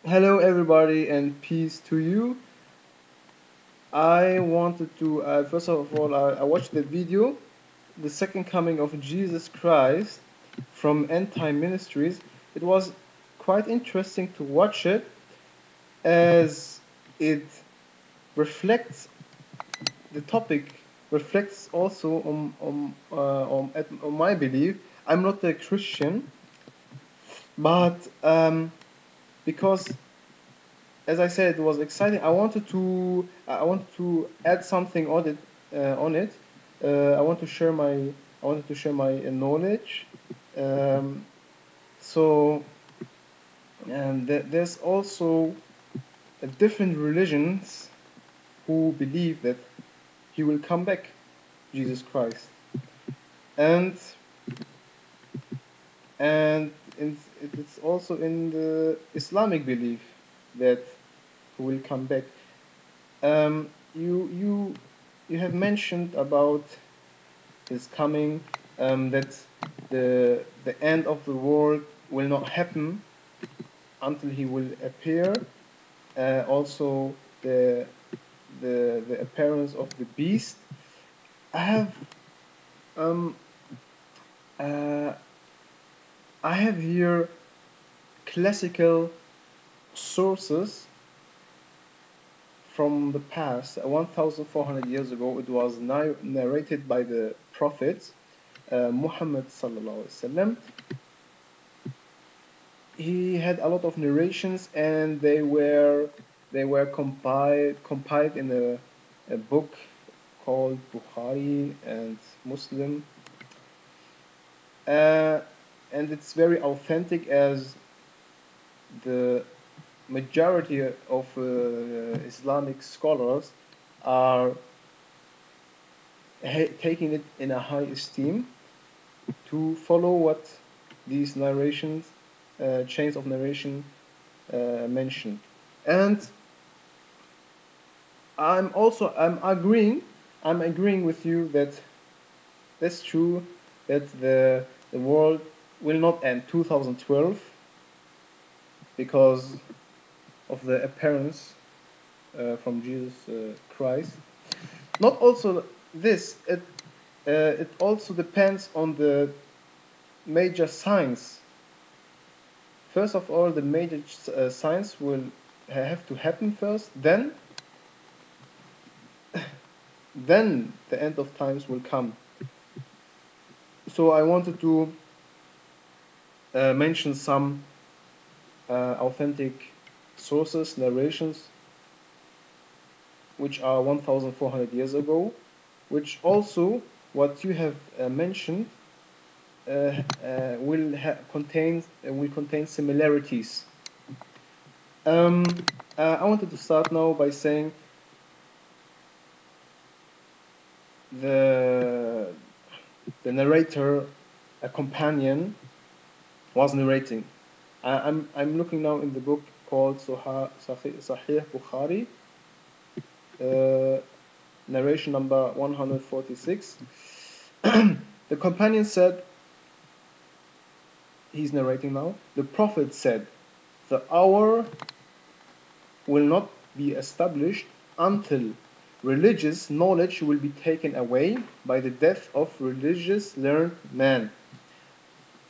Hello, everybody, and peace to you. I wanted to, first of all, I watched the video, The Second Coming of Jesus Christ from End Time Ministries. It was quite interesting to watch it as it reflects the topic, reflects also on my belief. I'm not a Christian, but because as I said, it was exciting. I wanted to add something on it. I wanted to share my knowledge. Um, so there's also different religions who believe that he will come back, Jesus Christ, and and it's also in the Islamic belief that he will come back. Um, you you you have mentioned about his coming, that the end of the world will not happen until he will appear. Also, the appearance of the beast. I have um uh, I have here classical sources from the past, 1,400 years ago. It was narrated by the Prophet Muhammad sallallahu alaihi wasallam. He had a lot of narrations, and they were compiled in a book called Bukhari and Muslim, uh, and it's very authentic as the majority of Islamic scholars are taking it in a high esteem to follow what these narrations, chains of narration, mention. And I'm agreeing with you that that's true, that the world will not end 2012 because of the appearance from Jesus Christ. Not also this, it also depends on the major signs. First of all, the major signs will have to happen first, then the end of times will come. So I wanted to mention some authentic sources, narrations, which are 1,400 years ago, which also, what you have mentioned, will contain similarities. I wanted to start now by saying the narrator, a companion, was narrating. I'm looking now in the book called Sahih Bukhari, narration number 146. The companion said, he's narrating now, the Prophet said, the hour will not be established until religious knowledge will be taken away by the death of religious learned man.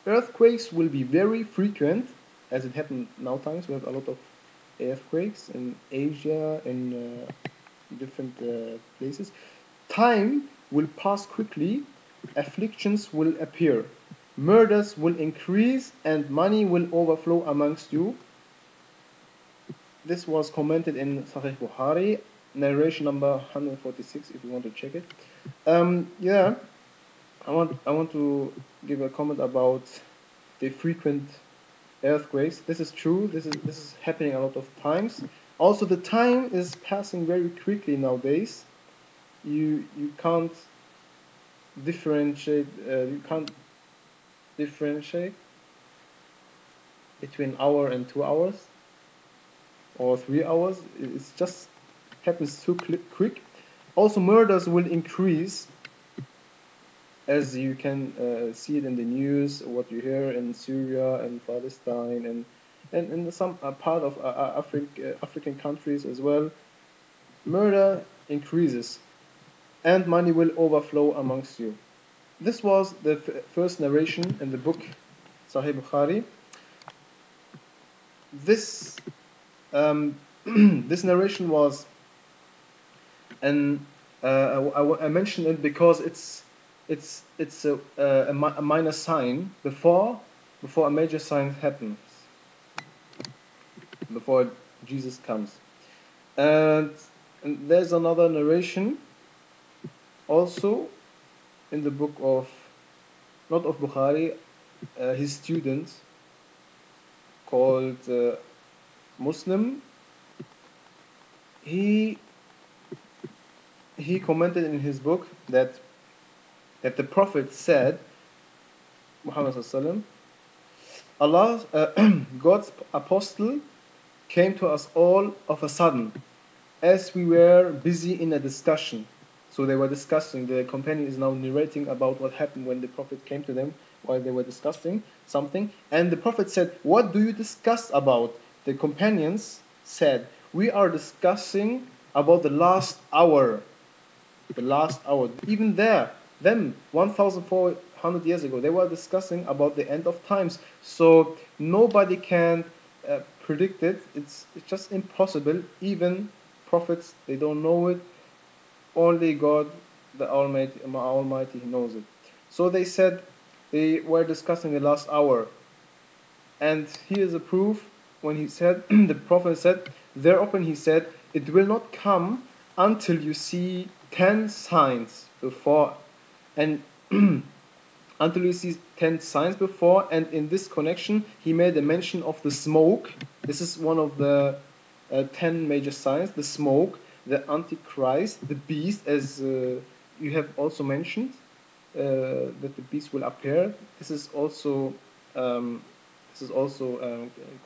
Earthquakes will be very frequent, as it happened nowadays. We have a lot of earthquakes in Asia, in different places. Time will pass quickly, afflictions will appear, murders will increase, and money will overflow amongst you. This was commented in Sahih Bukhari, narration number 146, if you want to check it. Yeah, I want to give a comment about the frequent earthquakes. This is true. This is happening a lot of times. Also, the time is passing very quickly nowadays. You can't differentiate. You can't differentiate between hour and 2 hours or 3 hours. It's just happens too quick. Also, murders will increase, as you can see it in the news, what you hear in Syria and Palestine and and in some part of African countries as well, murder increases and money will overflow amongst you. This was the first narration in the book Sahih Bukhari. This this narration was, and I mentioned it because it's a minor sign before a major sign happens, before Jesus comes. And there's another narration also in the book of, not of Bukhari, his student called Muslim. He commented in his book that the Prophet said, Muhammad sallallahu Allah, God's apostle came to us all of a sudden as we were busy in a discussion. So they were discussing, the companion is now narrating about what happened when the Prophet came to them while they were discussing something. And the Prophet said, what do you discuss about? The companions said, we are discussing about the last hour. The last hour. Even there, them, 1,400 years ago, they were discussing about the end of times. So nobody can predict it. It's just impossible. Even prophets, they don't know it. Only God, the Almighty, knows it. So they said they were discussing the last hour. And here's a proof when he said, the Prophet said, thereupon he said, it will not come until you see 10 signs before, and until you see 10 signs before, and in this connection he made a mention of the smoke. This is one of the 10 major signs, the smoke, the Antichrist, the beast, as you have also mentioned, that the beast will appear. This is also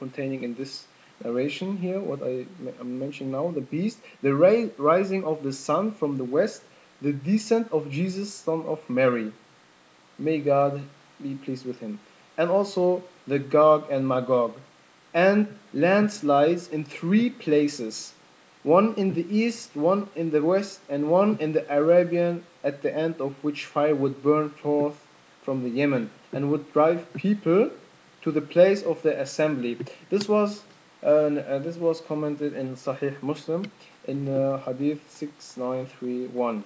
containing in this narration here, what I'm mentioning now, the beast, the rising of the sun from the west, the descent of Jesus, son of Mary. May God be pleased with him. And also the Gog and Magog. And landslides in 3 places, one in the east, one in the west, and one in the Arabian, at the end of which fire would burn forth from the Yemen, and would drive people to the place of the assembly. This was commented in Sahih Muslim in Hadith 6931.